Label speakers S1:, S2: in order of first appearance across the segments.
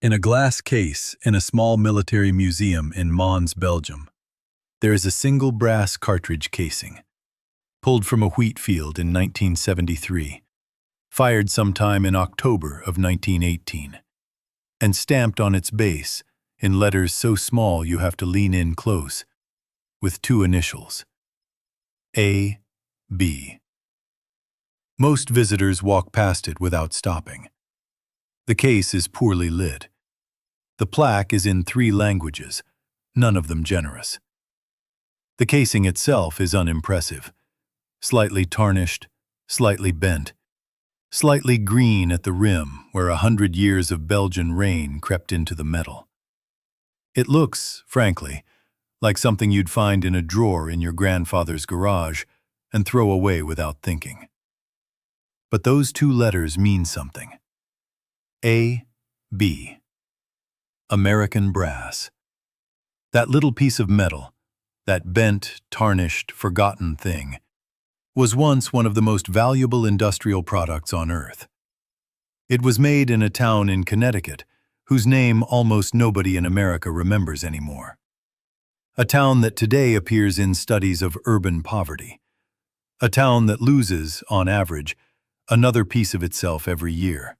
S1: In a glass case in a small military museum in Mons, Belgium, there is a single brass cartridge casing, pulled from a wheat field in 1973, fired sometime in October of 1918, and stamped on its base in letters so small you have to lean in close, with two initials, A.B. Most visitors walk past it without stopping. The case is poorly lit. The plaque is in 3 languages, none of them generous. The casing itself is unimpressive, slightly tarnished, slightly bent, slightly green at the rim where 100 years of Belgian rain crept into the metal. It looks, frankly, like something you'd find in a drawer in your grandfather's garage and throw away without thinking. But those 2 letters mean something. A.B. American brass. That little piece of metal, that bent, tarnished, forgotten thing, was once one of the most valuable industrial products on Earth. It was made in a town in Connecticut whose name almost nobody in America remembers anymore. A town that today appears in studies of urban poverty. A town that loses, on average, another piece of itself every year.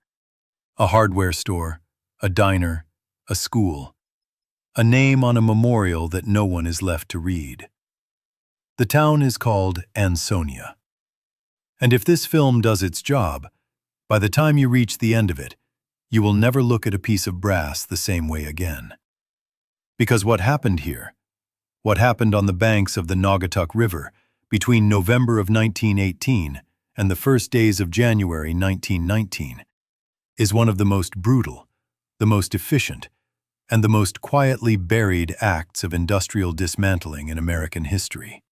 S1: A hardware store, a diner, a school, a name on a memorial that no one is left to read. The town is called Ansonia. And if this film does its job, by the time you reach the end of it, you will never look at a piece of brass the same way again. Because what happened here, what happened on the banks of the Naugatuck River between November of 1918 and the first days of January 1919, is one of the most brutal, the most efficient, and the most quietly buried acts of industrial dismantling in American history.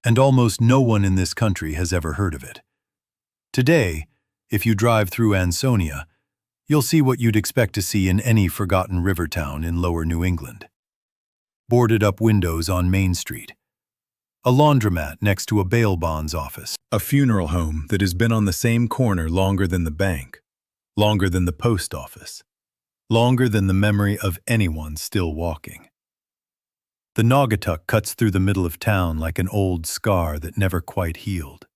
S1: And almost no one in this country has ever heard of it. Today, if you drive through Ansonia, you'll see what you'd expect to see in any forgotten river town in lower New England. Boarded-up windows on Main Street, a laundromat next to a bail bonds office, a funeral home that has been on the same corner longer than the bank, longer than the post office, longer than the memory of anyone still walking. The Naugatuck cuts through the middle of town like an old scar that never quite healed.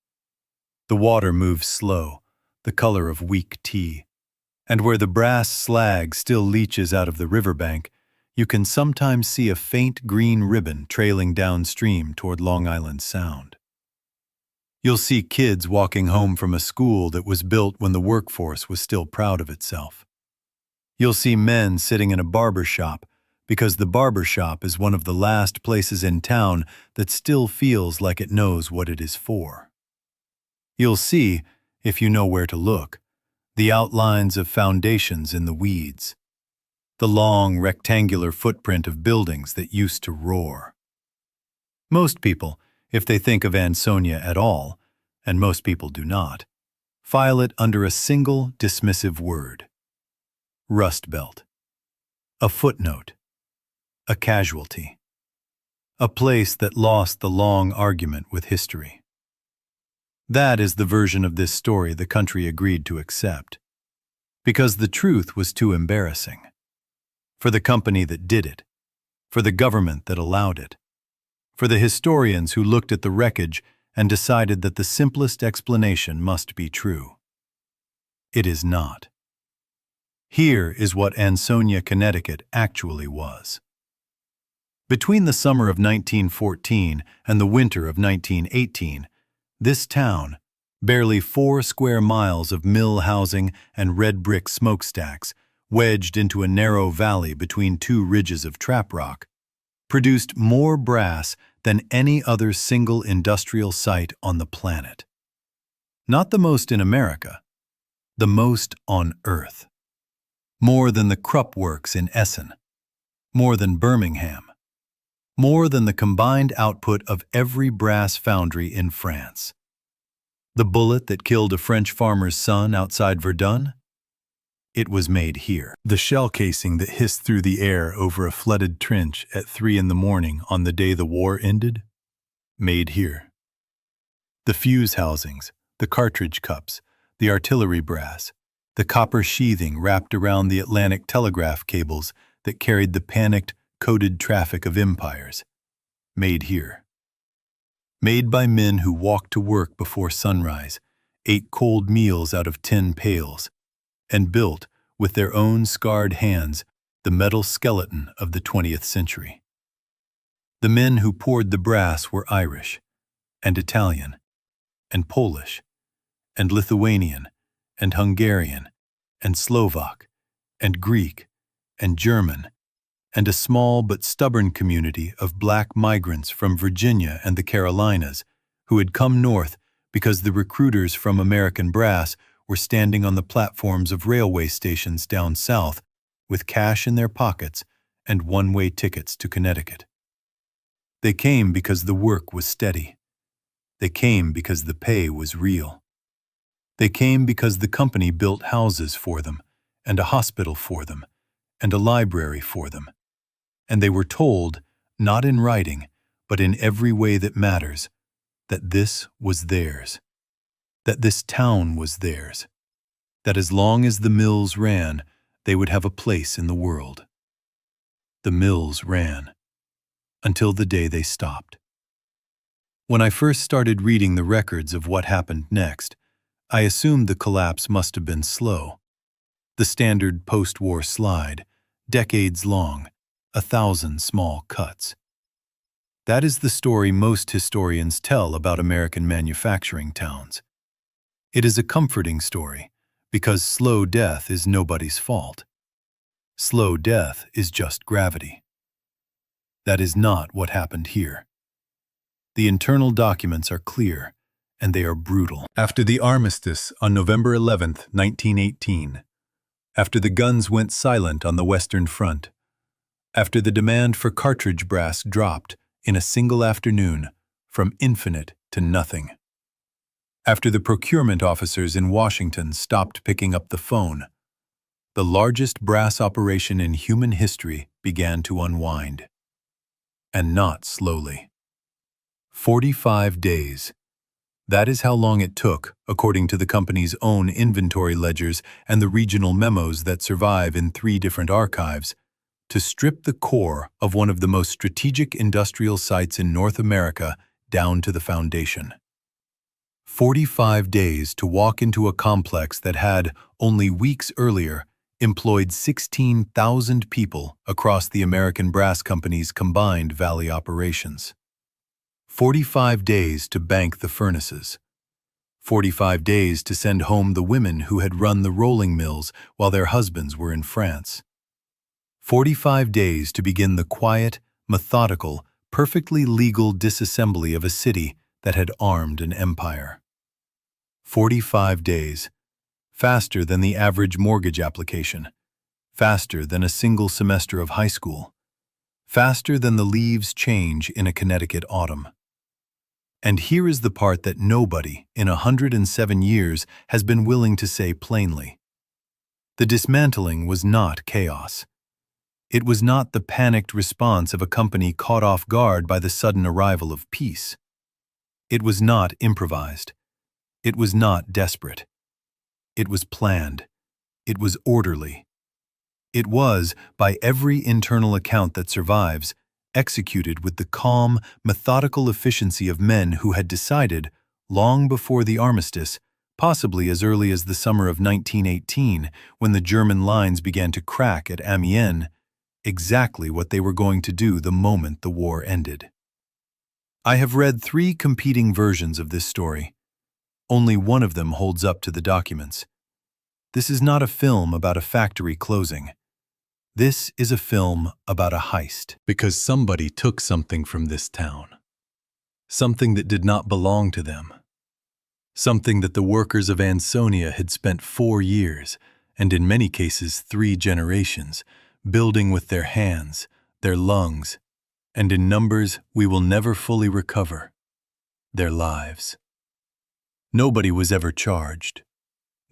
S1: The water moves slow, the color of weak tea, and where the brass slag still leaches out of the riverbank, you can sometimes see a faint green ribbon trailing downstream toward Long Island Sound. You'll see kids walking home from a school that was built when the workforce was still proud of itself. You'll see men sitting in a barber shop because the barber shop is one of the last places in town that still feels like it knows what it is for. You'll see, if you know where to look, the outlines of foundations in the weeds, the long rectangular footprint of buildings that used to roar. Most people, if they think of Ansonia at all, and most people do not, file it under a single dismissive word: Rust Belt. A footnote. A casualty. A place that lost the long argument with history. That is the version of this story the country agreed to accept, because the truth was too embarrassing. For the company that did it, for the government that allowed it, for the historians who looked at the wreckage and decided that the simplest explanation must be true. It is not. Here is what Ansonia, Connecticut actually was. Between the summer of 1914 and the winter of 1918, this town, barely 4 square miles of mill housing and red brick smokestacks, wedged into a narrow valley between 2 ridges of trap rock, produced more brass than any other single industrial site on the planet. Not the most in America, the most on Earth. More than the Krupp Works in Essen, more than Birmingham, more than the combined output of every brass foundry in France. The bullet that killed a French farmer's son outside Verdun? It was made here. The shell casing that hissed through the air over a flooded trench at 3 in the morning on the day the war ended? Made here. The fuse housings, the cartridge cups, the artillery brass, the copper sheathing wrapped around the Atlantic telegraph cables that carried the panicked, coded traffic of empires. Made here. Made by men who walked to work before sunrise, ate cold meals out of tin pails, and built, with their own scarred hands, the metal skeleton of the 20th century. The men who poured the brass were Irish, and Italian, and Polish, and Lithuanian, and Hungarian, and Slovak, and Greek, and German, and a small but stubborn community of black migrants from Virginia and the Carolinas who had come north because the recruiters from American Brass were standing on the platforms of railway stations down south with cash in their pockets and one-way tickets to Connecticut. They came because the work was steady. They came because the pay was real. They came because the company built houses for them, and a hospital for them, and a library for them. And they were told, not in writing, but in every way that matters, that this was theirs, that this town was theirs, that as long as the mills ran, they would have a place in the world. The mills ran, until the day they stopped. When I first started reading the records of what happened next, I assumed the collapse must have been slow. The standard post-war slide, decades long, 1,000 small cuts. That is the story most historians tell about American manufacturing towns. It is a comforting story, because slow death is nobody's fault. Slow death is just gravity. That is not what happened here. The internal documents are clear, and they are brutal. After the armistice on November 11, 1918, after the guns went silent on the Western Front, after the demand for cartridge brass dropped in a single afternoon from infinite to nothing, after the procurement officers in Washington stopped picking up the phone, the largest brass operation in human history began to unwind. And not slowly. 45 days. That is how long it took, according to the company's own inventory ledgers and the regional memos that survive in 3 different archives, to strip the core of one of the most strategic industrial sites in North America down to the foundation. 45 days to walk into a complex that had, only weeks earlier, employed 16,000 people across the American Brass Company's combined valley operations. 45 days to bank the furnaces. 45 days to send home the women who had run the rolling mills while their husbands were in France. 45 days to begin the quiet, methodical, perfectly legal disassembly of a city that had armed an empire. 45 days. Faster than the average mortgage application, faster than a single semester of high school, faster than the leaves change in a Connecticut autumn. And here is the part that nobody in 107 years has been willing to say plainly. The dismantling was not chaos. It was not the panicked response of a company caught off guard by the sudden arrival of peace. It was not improvised. It was not desperate. It was planned. It was orderly. It was, by every internal account that survives, executed with the calm, methodical efficiency of men who had decided, long before the armistice, possibly as early as the summer of 1918, when the German lines began to crack at Amiens, exactly what they were going to do the moment the war ended. I have read 3 competing versions of this story. Only one of them holds up to the documents. This is not a film about a factory closing. This is a film about a heist. Because somebody took something from this town. Something that did not belong to them. Something that the workers of Ansonia had spent 4 years, and in many cases 3 generations, building with their hands, their lungs, and in numbers we will never fully recover, their lives. Nobody was ever charged.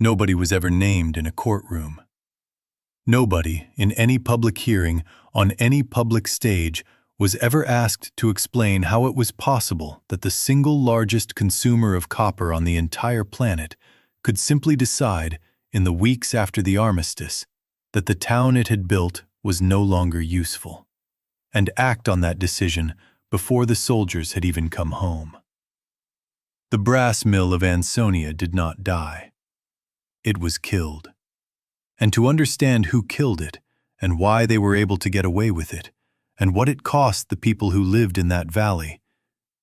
S1: Nobody was ever named in a courtroom. Nobody, in any public hearing, on any public stage, was ever asked to explain how it was possible that the single largest consumer of copper on the entire planet could simply decide, in the weeks after the armistice, that the town it had built was no longer useful, and act on that decision before the soldiers had even come home. The brass mill of Ansonia did not die. It was killed. And to understand who killed it, and why they were able to get away with it, and what it cost the people who lived in that valley,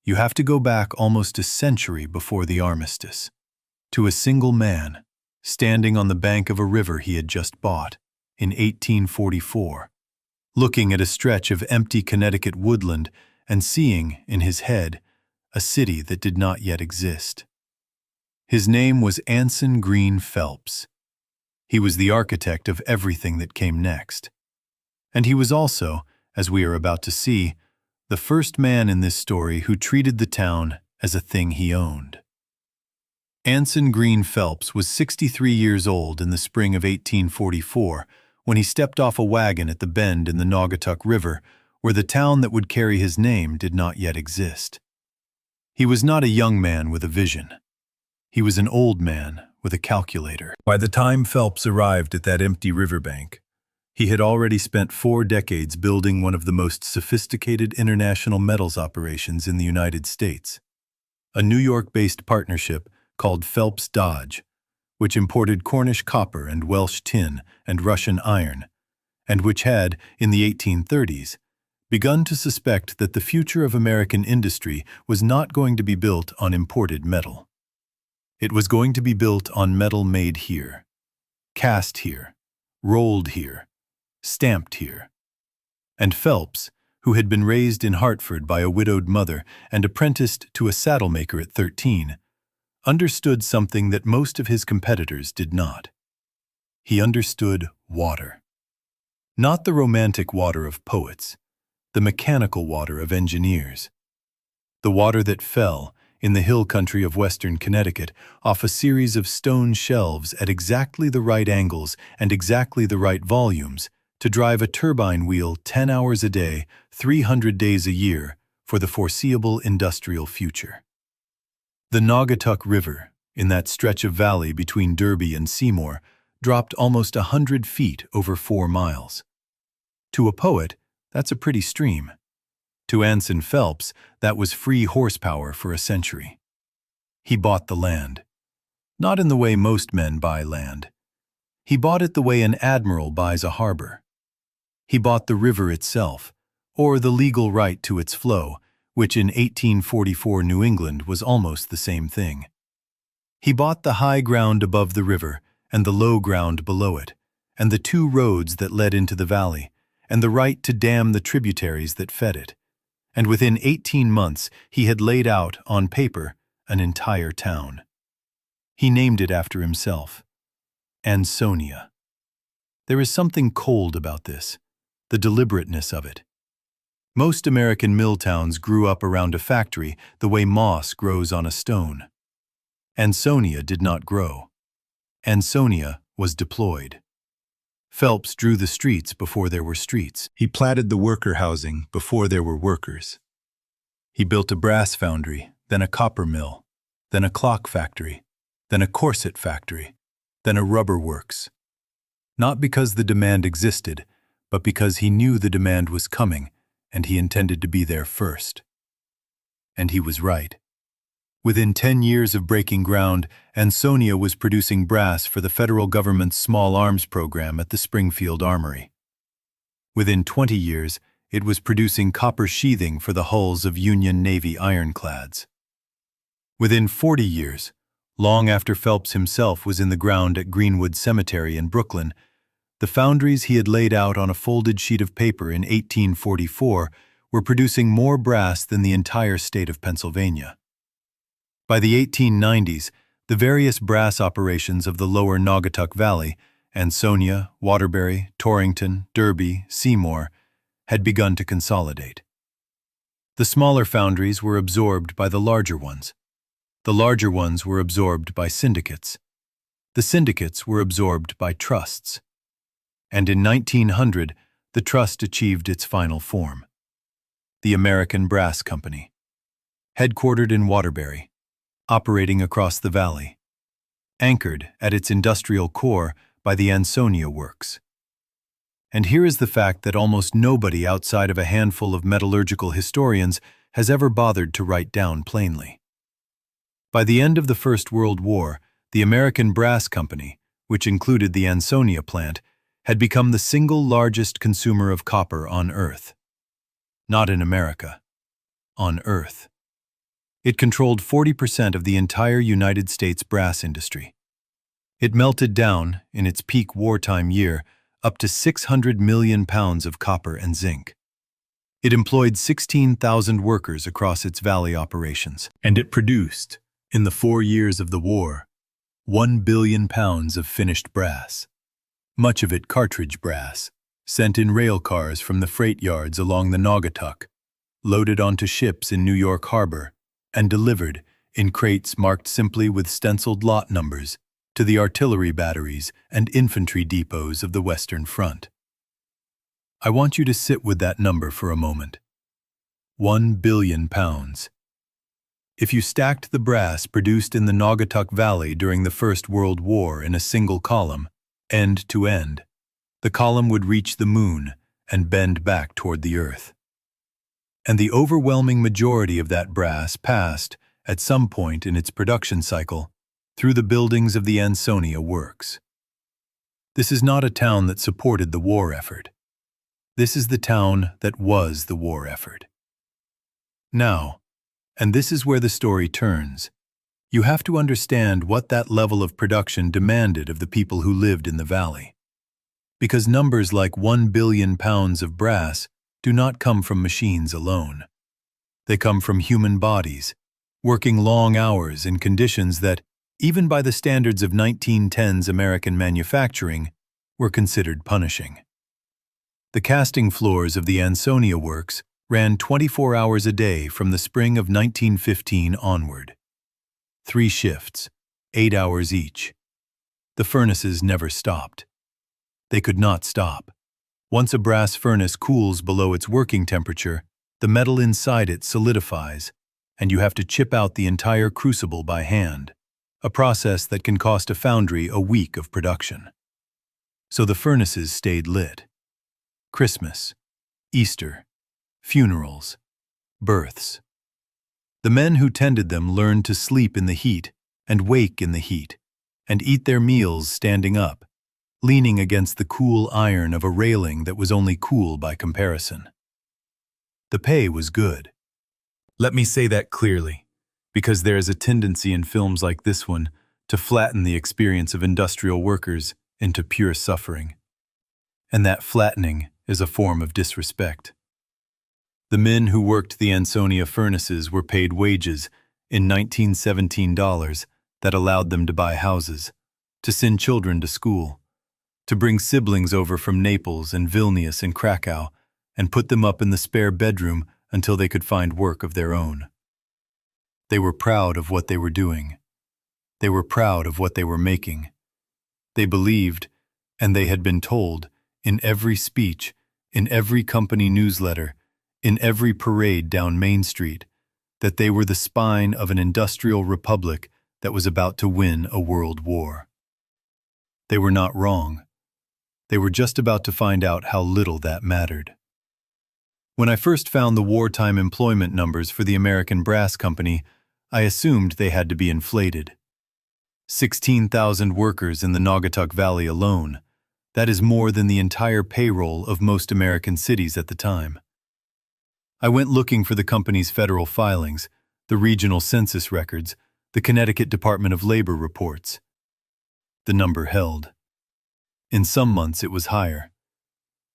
S1: you have to go back almost a century before the armistice, to a single man, standing on the bank of a river he had just bought, in 1844, looking at a stretch of empty Connecticut woodland and seeing, in his head, a city that did not yet exist. His name was Anson Green Phelps. He was the architect of everything that came next. And he was also, as we are about to see, the first man in this story who treated the town as a thing he owned. Anson Green Phelps was 63 years old in the spring of 1844 when he stepped off a wagon at the bend in the Naugatuck River where the town that would carry his name did not yet exist. He was not a young man with a vision. He was an old man with a calculator. By the time Phelps arrived at that empty riverbank, he had already spent 4 decades building one of the most sophisticated international metals operations in the United States, a New York-based partnership called Phelps Dodge, which imported Cornish copper and Welsh tin and Russian iron, and which had, in the 1830s, begun to suspect that the future of American industry was not going to be built on imported metal. It was going to be built on metal made here, cast here, rolled here, stamped here. And Phelps, who had been raised in Hartford by a widowed mother and apprenticed to a saddle maker at 13, understood something that most of his competitors did not. He understood water. Not the romantic water of poets, the mechanical water of engineers. The water that fell, in the hill country of western Connecticut, off a series of stone shelves at exactly the right angles and exactly the right volumes to drive a turbine wheel 10 hours a day, 300 days a year, for the foreseeable industrial future. The Naugatuck River, in that stretch of valley between Derby and Seymour, dropped almost 100 feet over 4 miles. To a poet, that's a pretty stream. To Anson Phelps, that was free horsepower for a century. He bought the land. Not in the way most men buy land. He bought it the way an admiral buys a harbor. He bought the river itself, or the legal right to its flow, which in 1844 New England was almost the same thing. He bought the high ground above the river and the low ground below it, and the 2 roads that led into the valley, and the right to dam the tributaries that fed it. And within 18 months he had laid out, on paper, an entire town. He named it after himself, Ansonia. There is something cold about this, the deliberateness of it. Most American mill towns grew up around a factory the way moss grows on a stone. Ansonia did not grow. Ansonia was deployed. Phelps drew the streets before there were streets. He platted the worker housing before there were workers. He built a brass foundry, then a copper mill, then a clock factory, then a corset factory, then a rubber works. Not because the demand existed, but because he knew the demand was coming, and he intended to be there first. And he was right. Within 10 years of breaking ground, Ansonia was producing brass for the federal government's small arms program at the Springfield Armory. Within 20 years, it was producing copper sheathing for the hulls of Union Navy ironclads. Within 40 years, long after Phelps himself was in the ground at Greenwood Cemetery in Brooklyn, the foundries he had laid out on a folded sheet of paper in 1844 were producing more brass than the entire state of Pennsylvania. By the 1890s, the various brass operations of the lower Naugatuck Valley, Ansonia, Waterbury, Torrington, Derby, Seymour, had begun to consolidate. The smaller foundries were absorbed by the larger ones. The larger ones were absorbed by syndicates. The syndicates were absorbed by trusts. And in 1900, the trust achieved its final form. The American Brass Company, headquartered in Waterbury, operating across the valley. anchored at its industrial core by the Ansonia works. And here is the fact that almost nobody outside of a handful of metallurgical historians has ever bothered to write down plainly. By the end of the First World War, the American Brass Company, which included the Ansonia plant, had become the single largest consumer of copper on Earth. Not in America. On Earth. It controlled 40% of the entire United States brass industry. It melted down, in its peak wartime year, up to 600 million pounds of copper and zinc. It employed 16,000 workers across its valley operations, and it produced, in the 4 years of the war, 1 billion pounds of finished brass, much of it cartridge brass, sent in rail cars from the freight yards along the Naugatuck, loaded onto ships in New York Harbor, and delivered, in crates marked simply with stenciled lot numbers, to the artillery batteries and infantry depots of the Western Front. I want you to sit with that number for a moment. 1 billion pounds. If you stacked the brass produced in the Naugatuck Valley during the First World War in a single column, end to end, the column would reach the moon and bend back toward the Earth. And the overwhelming majority of that brass passed, at some point in its production cycle, through the buildings of the Ansonia works. This is not a town that supported the war effort. This is the town that was the war effort. Now, and this is where the story turns, you have to understand what that level of production demanded of the people who lived in the valley. Because numbers like 1 billion pounds of brass do not come from machines alone. They come from human bodies, working long hours in conditions that, even by the standards of 1910's American manufacturing, were considered punishing. The casting floors of the Ansonia works ran 24 hours a day from the spring of 1915 onward. 3 shifts, 8 hours each. The furnaces never stopped. They could not stop. Once a brass furnace cools below its working temperature, the metal inside it solidifies, and you have to chip out the entire crucible by hand, a process that can cost a foundry a week of production. So the furnaces stayed lit. Christmas, Easter, funerals, births. The men who tended them learned to sleep in the heat and wake in the heat, and eat their meals standing up, leaning against the cool iron of a railing that was only cool by comparison. The pay was good. Let me say that clearly, because there is a tendency in films like this one to flatten the experience of industrial workers into pure suffering. And that flattening is a form of disrespect. The men who worked the Ansonia furnaces were paid wages in 1917 dollars that allowed them to buy houses, to send children to school, to bring siblings over from Naples and Vilnius and Krakow and put them up in the spare bedroom until they could find work of their own. They were proud of what they were doing. They were proud of what they were making. They believed, and they had been told, in every speech, in every company newsletter, in every parade down Main Street, that they were the spine of an industrial republic that was about to win a world war. They were not wrong. They were just about to find out how little that mattered. When I first found the wartime employment numbers for the American Brass Company, I assumed they had to be inflated. 16,000 workers in the Naugatuck Valley alone. That is more than the entire payroll of most American cities at the time. I went looking for the company's federal filings, the regional census records, the Connecticut Department of Labor reports. The number held. In some months it was higher.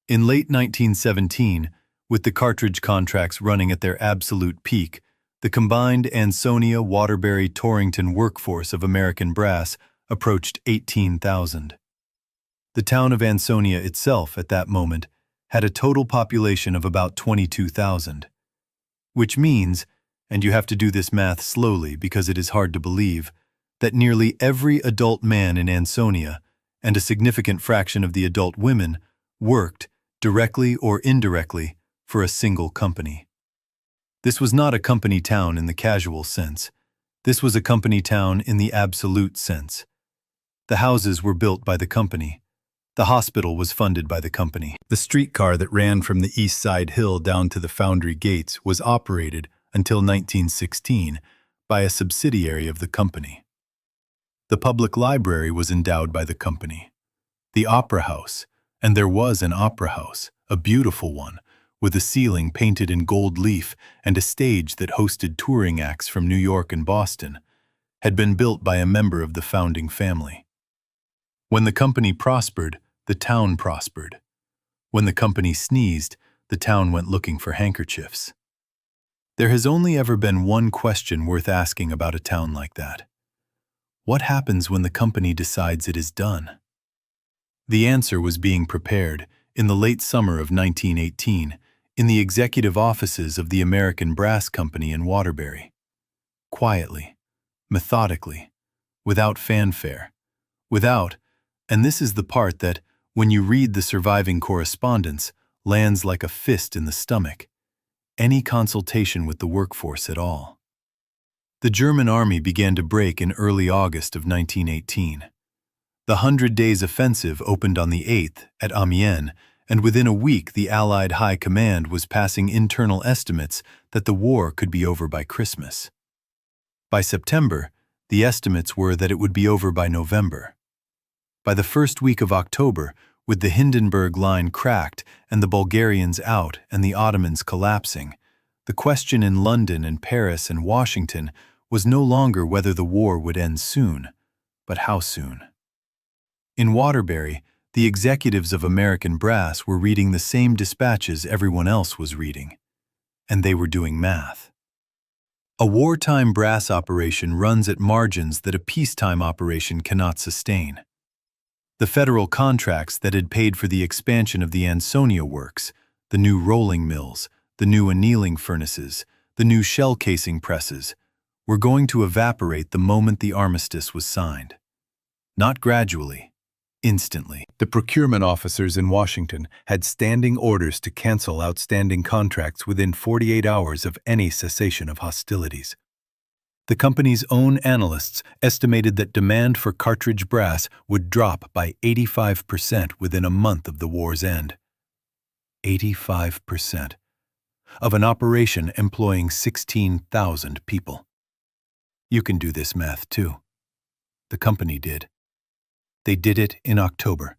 S1: In late 1917, with the cartridge contracts running at their absolute peak, the combined Ansonia, Waterbury, Torrington workforce of American Brass approached 18,000. The town of Ansonia itself, at that moment, had a total population of about 22,000. Which means, and you have to do this math slowly because it is hard to believe, that nearly every adult man in Ansonia, and a significant fraction of the adult women, worked, directly or indirectly, for a single company. This was not a company town in the casual sense. This was a company town in the absolute sense. The houses were built by the company. The hospital was funded by the company. The streetcar that ran from the East Side Hill down to the foundry gates was operated until 1916 by a subsidiary of the company. The public library was endowed by the company. The opera house, and there was an opera house, a beautiful one, with a ceiling painted in gold leaf and a stage that hosted touring acts from New York and Boston, had been built by a member of the founding family. When the company prospered, the town prospered. When the company sneezed, the town went looking for handkerchiefs. There has only ever been one question worth asking about a town like that. What happens when the company decides it is done? The answer was being prepared, in the late summer of 1918, in the executive offices of the American Brass Company in Waterbury. Quietly, methodically, without fanfare, and this is the part that, when you read the surviving correspondence, lands like a fist in the stomach, any consultation with the workforce at all. The German army began to break in early August of 1918. The 100 Days Offensive opened on the 8th at Amiens, and within a week the Allied High Command was passing internal estimates that the war could be over by Christmas. By September, the estimates were that it would be over by November. By the first week of October, with the Hindenburg Line cracked and the Bulgarians out and the Ottomans collapsing, the question in London and Paris and Washington was no longer whether the war would end soon, but how soon. In Waterbury, the executives of American Brass were reading the same dispatches everyone else was reading, and they were doing math. A wartime brass operation runs at margins that a peacetime operation cannot sustain. The federal contracts that had paid for the expansion of the Ansonia works, the new rolling mills, the new annealing furnaces, the new shell casing presses, were going to evaporate the moment the armistice was signed. Not gradually, instantly. The procurement officers in Washington had standing orders to cancel outstanding contracts within 48 hours of any cessation of hostilities. The company's own analysts estimated that demand for cartridge brass would drop by 85% within a month of the war's end. 85% of an operation employing 16,000 people. You can do this math too. The company did. They did it in October.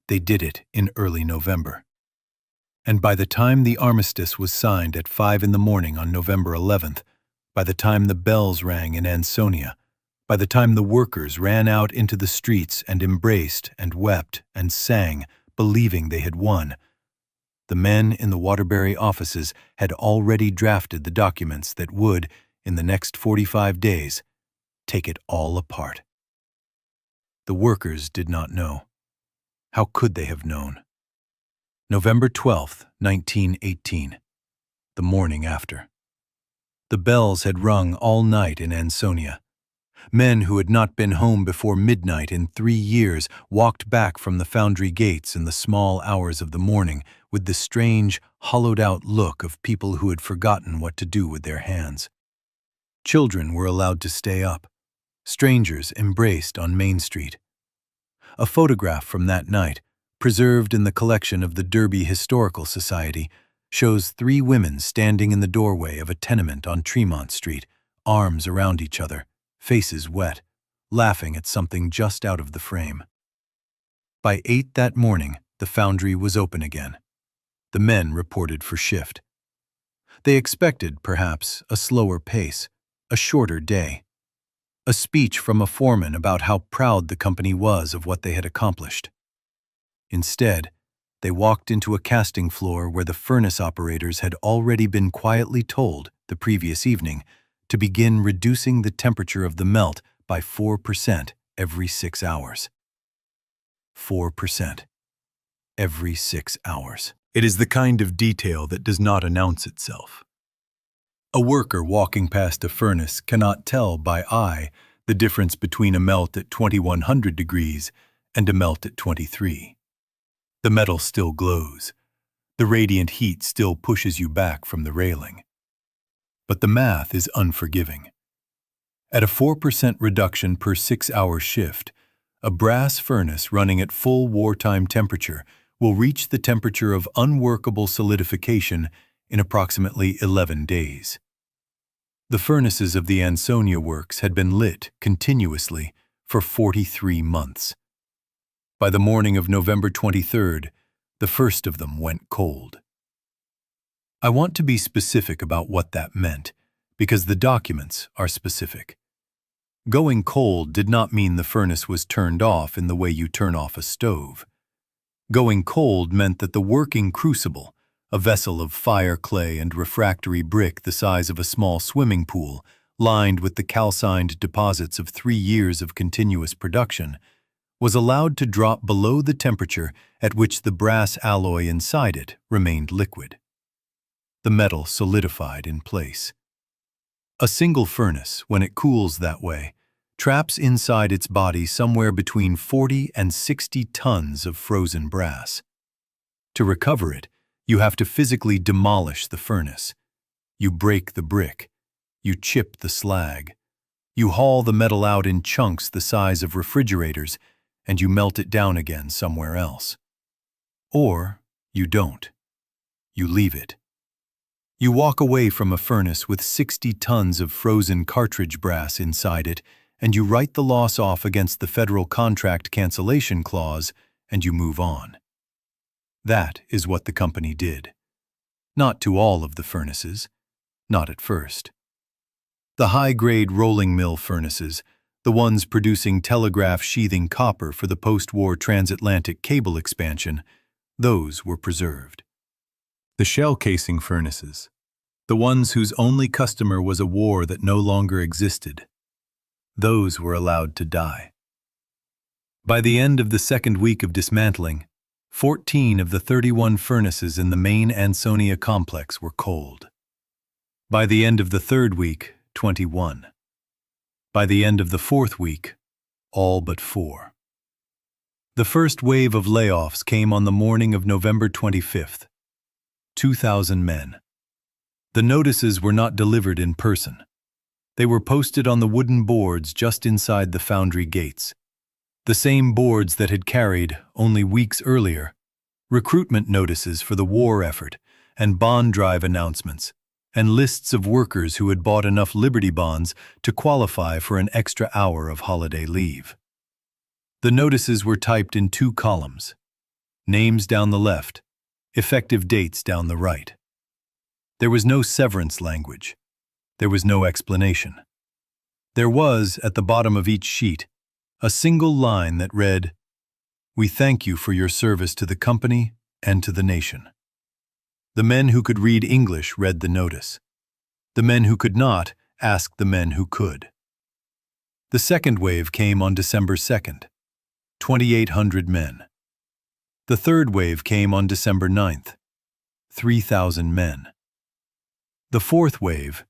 S1: They did it in early November. And by the time the armistice was signed at 5 in the morning on November 11th, by the time the bells rang in Ansonia, by the time the workers ran out into the streets and embraced and wept and sang, believing they had won, the men in the Waterbury offices had already drafted the documents that would, in the next 45 days, take it all apart. The workers did not know. How could they have known? November 12th, 1918, the morning after. The bells had rung all night in Ansonia. Men who had not been home before midnight in 3 years walked back from the foundry gates in the small hours of the morning with the strange, hollowed-out look of people who had forgotten what to do with their hands. Children were allowed to stay up. Strangers embraced on Main Street. A photograph from that night, preserved in the collection of the Derby Historical Society, shows 3 women standing in the doorway of a tenement on Tremont Street, arms around each other, faces wet, laughing at something just out of the frame. By 8 that morning, the foundry was open again. The men reported for shift. They expected, perhaps, a slower pace, a shorter day. A speech from a foreman about how proud the company was of what they had accomplished. Instead, they walked into a casting floor where the furnace operators had already been quietly told, the previous evening, to begin reducing the temperature of the melt by 4% every 6 hours. 4% every 6 hours. It is the kind of detail that does not announce itself. A worker walking past a furnace cannot tell by eye the difference between a melt at 2100 degrees and a melt at 23. The metal still glows. The radiant heat still pushes you back from the railing. But the math is unforgiving. At a 4% reduction per 6-hour shift, A brass furnace running at full wartime temperature will reach the temperature of unworkable solidification in approximately 11 days. The furnaces of the Ansonia works had been lit continuously for 43 months. By the morning of November 23rd, the first of them went cold. I want to be specific about what that meant, because the documents are specific. Going cold did not mean the furnace was turned off in the way you turn off a stove. Going cold meant that the working crucible, a vessel of fire clay and refractory brick the size of a small swimming pool, lined with the calcined deposits of 3 years of continuous production, was allowed to drop below the temperature at which the brass alloy inside it remained liquid. The metal solidified in place. A single furnace, when it cools that way, traps inside its body somewhere between 40 and 60 tons of frozen brass. To recover it, you have to physically demolish the furnace. You break the brick. You chip the slag. You haul the metal out in chunks the size of refrigerators, and you melt it down again somewhere else. Or you don't. You leave it. You walk away from a furnace with 60 tons of frozen cartridge brass inside it, and you write the loss off against the federal contract cancellation clause, and you move on. That is what the company did. Not to all of the furnaces, not at first. The high-grade rolling mill furnaces, the ones producing telegraph sheathing copper for the post-war transatlantic cable expansion, those were preserved. The shell casing furnaces, the ones whose only customer was a war that no longer existed, those were allowed to die. By the end of the second week of dismantling, 14 of the 31 furnaces in the main Ansonia complex were cold. By the end of the third week, 21. By the end of the fourth week, all but 4. The first wave of layoffs came on the morning of November 25th. 2,000 men. The notices were not delivered in person. They were posted on the wooden boards just inside the foundry gates. The same boards that had carried, only weeks earlier, recruitment notices for the war effort and bond drive announcements, and lists of workers who had bought enough Liberty bonds to qualify for an extra hour of holiday leave. The notices were typed in 2 columns, names down the left, effective dates down the right. There was no severance language. There was no explanation. There was, at the bottom of each sheet, a single line that read, "We thank you for your service to the company and to the nation." The men who could read English read the notice. The men who could not asked the men who could. The second wave came on December 2nd, 2,800 men. The third wave came on December 9th, 3,000 men. The fourth wave,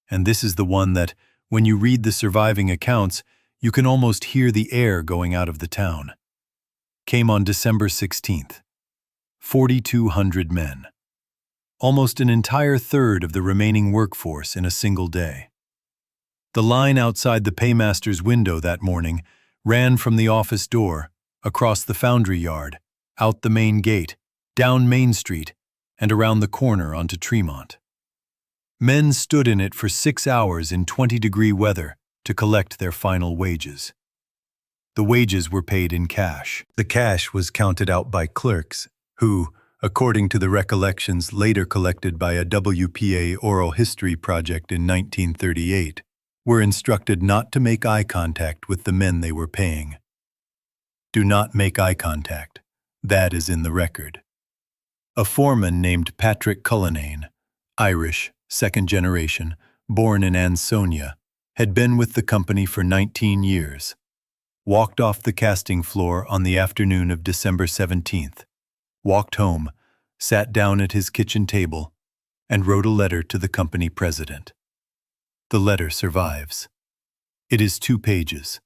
S1: and this is the one that, when you read the surviving accounts, you can almost hear the air going out of the town, came on December 16th, 4,200 men. Almost an entire third of the remaining workforce in a single day. The line outside the paymaster's window that morning ran from the office door, across the foundry yard, out the main gate, down Main Street, and around the corner onto Tremont. Men stood in it for 6 hours in 20-degree weather to collect their final wages. The wages were paid in cash. The cash was counted out by clerks, who, according to the recollections later collected by a WPA oral history project in 1938, were instructed not to make eye contact with the men they were paying. Do not make eye contact. That is in the record. A foreman named Patrick Cullinane, Irish, second generation, born in Ansonia, had been with the company for 19 years, walked off the casting floor on the afternoon of December 17th, walked home, sat down at his kitchen table, and wrote a letter to the company president. The letter survives. It is 2 pages.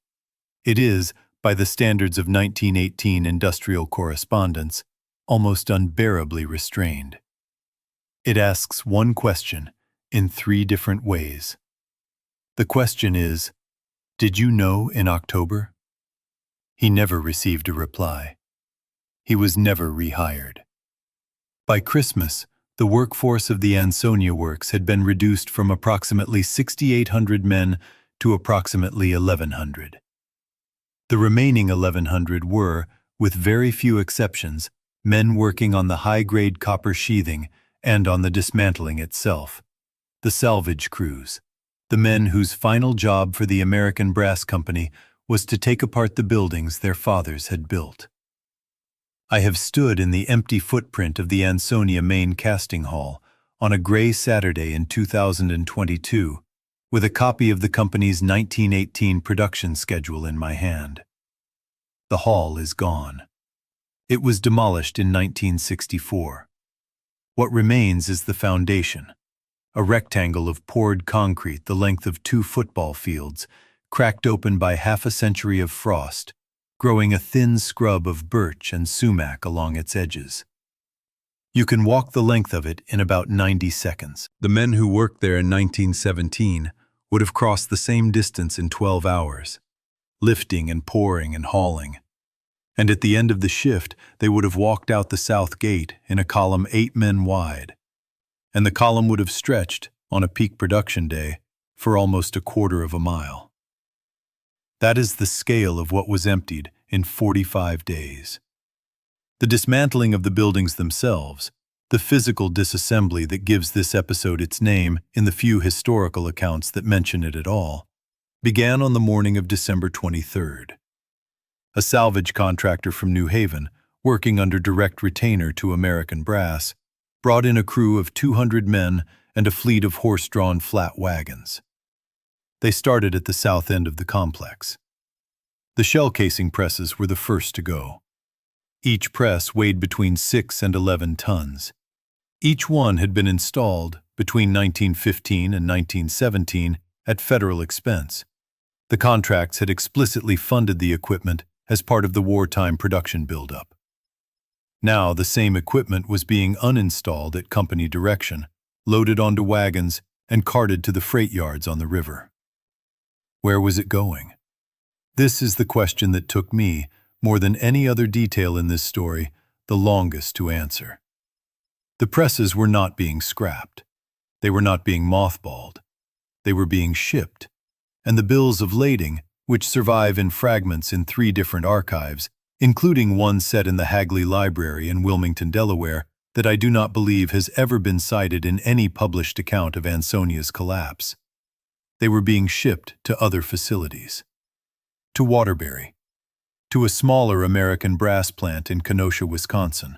S1: It is, by the standards of 1918 industrial correspondence, almost unbearably restrained. It asks one question in 3 different ways. The question is, did you know in October? He never received a reply. He was never rehired. By Christmas, the workforce of the Ansonia works had been reduced from approximately 6,800 men to approximately 1,100. The remaining 1,100 were, with very few exceptions, men working on the high-grade copper sheathing and on the dismantling itself. The salvage crews, the men whose final job for the American Brass Company was to take apart the buildings their fathers had built. I have stood in the empty footprint of the Ansonia main casting hall on a gray Saturday in 2022 with a copy of the company's 1918 production schedule in my hand. The hall is gone. It was demolished in 1964. What remains is the foundation, a rectangle of poured concrete the length of 2 football fields, cracked open by half a century of frost, growing a thin scrub of birch and sumac along its edges. You can walk the length of it in about 90 seconds. The men who worked there in 1917 would have crossed the same distance in 12 hours, lifting and pouring and hauling. And at the end of the shift, they would have walked out the south gate in a column 8 men wide. And the column would have stretched, on a peak production day, for almost a quarter of a mile. That is the scale of what was emptied in 45 days. The dismantling of the buildings themselves, the physical disassembly that gives this episode its name in the few historical accounts that mention it at all, began on the morning of December 23rd. A salvage contractor from New Haven, working under direct retainer to American Brass, brought in a crew of 200 men and a fleet of horse-drawn flat wagons. They started at the south end of the complex. The shell casing presses were the first to go. Each press weighed between 6 and 11 tons. Each one had been installed between 1915 and 1917 at federal expense. The contracts had explicitly funded the equipment as part of the wartime production buildup. Now the same equipment was being uninstalled at company direction, loaded onto wagons, and carted to the freight yards on the river. Where was it going? This is the question that took me, more than any other detail in this story, the longest to answer. The presses were not being scrapped. They were not being mothballed. They were being shipped, and the bills of lading, which survive in fragments in 3 different archives, including one set in the Hagley Library in Wilmington, Delaware, that I do not believe has ever been cited in any published account of Ansonia's collapse. They were being shipped to other facilities. To Waterbury, to a smaller American brass plant in Kenosha, Wisconsin,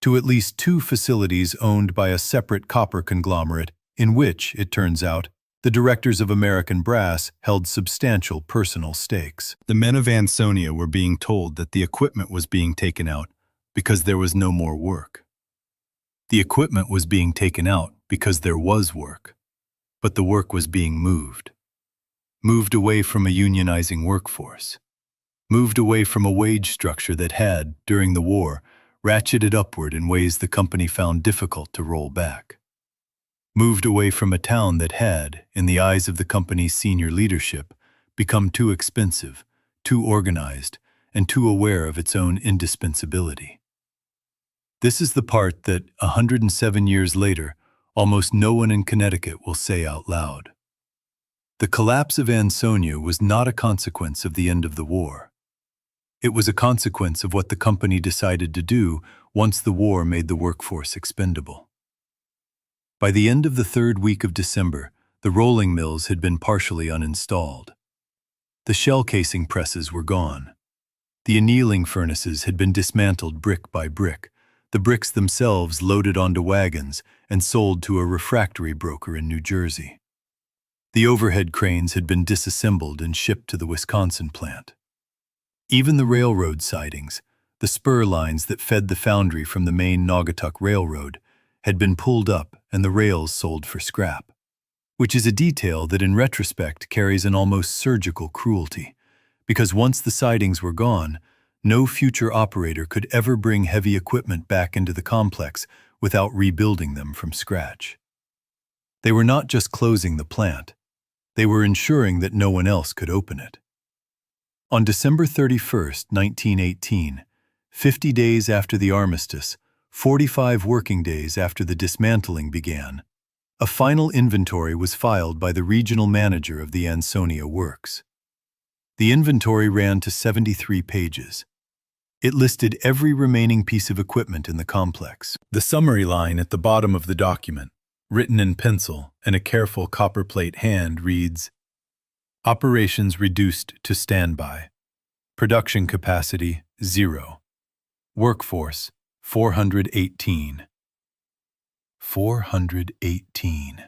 S1: to at least 2 facilities owned by a separate copper conglomerate in which, it turns out, the directors of American Brass held substantial personal stakes. The men of Ansonia were being told that the equipment was being taken out because there was no more work. The equipment was being taken out because there was work, but the work was being moved. Moved away from a unionizing workforce. Moved away from a wage structure that had, during the war, ratcheted upward in ways the company found difficult to roll back. Moved away from a town that had, in the eyes of the company's senior leadership, become too expensive, too organized, and too aware of its own indispensability. This is the part that, 107 years later, almost no one in Connecticut will say out loud. The collapse of Ansonia was not a consequence of the end of the war. It was a consequence of what the company decided to do once the war made the workforce expendable. By the end of the 3rd week of December, the rolling mills had been partially uninstalled. The shell casing presses were gone. The annealing furnaces had been dismantled brick by brick, the bricks themselves loaded onto wagons and sold to a refractory broker in New Jersey. The overhead cranes had been disassembled and shipped to the Wisconsin plant. Even the railroad sidings, the spur lines that fed the foundry from the main Naugatuck Railroad, had been pulled up and the rails sold for scrap, which is a detail that in retrospect carries an almost surgical cruelty, because once the sidings were gone, no future operator could ever bring heavy equipment back into the complex without rebuilding them from scratch. They were not just closing the plant, they were ensuring that no one else could open it. On December 31st, 1918, 50 days after the armistice, 45 working days after the dismantling began, a final inventory was filed by the regional manager of the Ansonia works. The inventory ran to 73 pages. It listed every remaining piece of equipment in the complex. The summary line at the bottom of the document, written in pencil and a careful copperplate hand, reads, "Operations reduced to standby. Production capacity 0. Workforce 418. 418.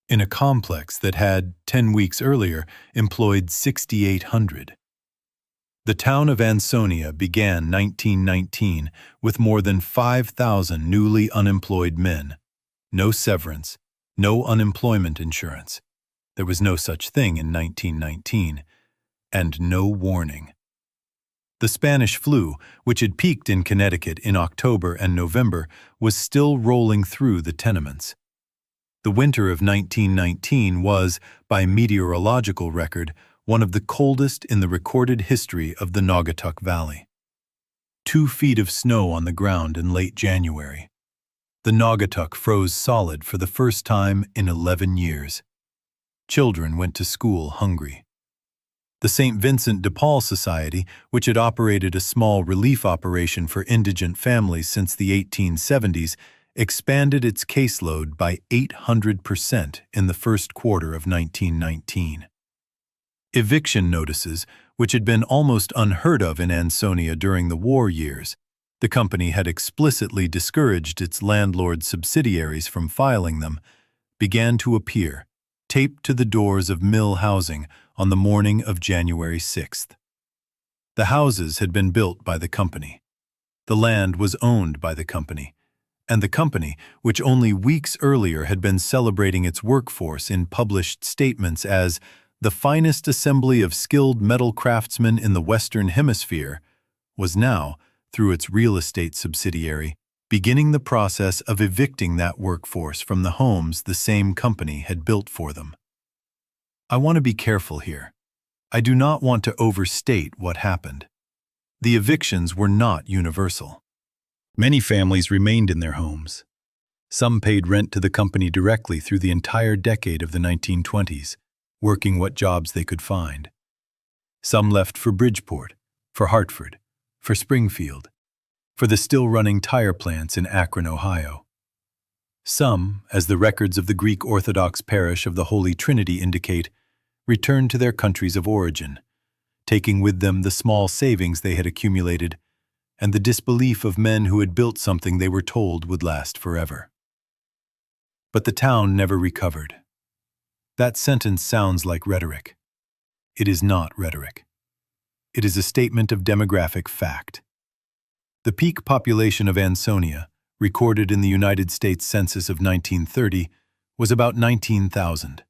S1: In a complex that had, 10 weeks earlier, employed 6,800. The town of Ansonia began 1919 with more than 5,000 newly unemployed men. No severance, no unemployment insurance. There was no such thing in 1919, and no warning. The Spanish flu, which had peaked in Connecticut in October and November, was still rolling through the tenements. The winter of 1919 was, by meteorological record, one of the coldest in the recorded history of the Naugatuck Valley. 2 feet of snow on the ground in late January. The Naugatuck froze solid for the first time in 11 years. Children went to school hungry. The St. Vincent de Paul Society, which had operated a small relief operation for indigent families since the 1870s, expanded its caseload by 800% in the first quarter of 1919. Eviction notices, which had been almost unheard of in Ansonia during the war years, the company had explicitly discouraged its landlord subsidiaries from filing them, began to appear, taped to the doors of mill housing on the morning of January 6th. The houses had been built by the company. The land was owned by the company, and the company, which only weeks earlier had been celebrating its workforce in published statements as the finest assembly of skilled metal craftsmen in the Western Hemisphere, was now, through its real estate subsidiary, beginning the process of evicting that workforce from the homes the same company had built for them. I want to be careful here. I do not want to overstate what happened. The evictions were not universal. Many families remained in their homes. Some paid rent to the company directly through the entire decade of the 1920s, working what jobs they could find. Some left for Bridgeport, for Hartford, for Springfield, for the still-running tire plants in Akron, Ohio. Some, as the records of the Greek Orthodox parish of the Holy Trinity indicate, returned to their countries of origin, taking with them the small savings they had accumulated and the disbelief of men who had built something they were told would last forever. But the town never recovered. That sentence sounds like rhetoric. It is not rhetoric. It is a statement of demographic fact. The peak population of Ansonia, recorded in the United States Census of 1930, was about 19,000.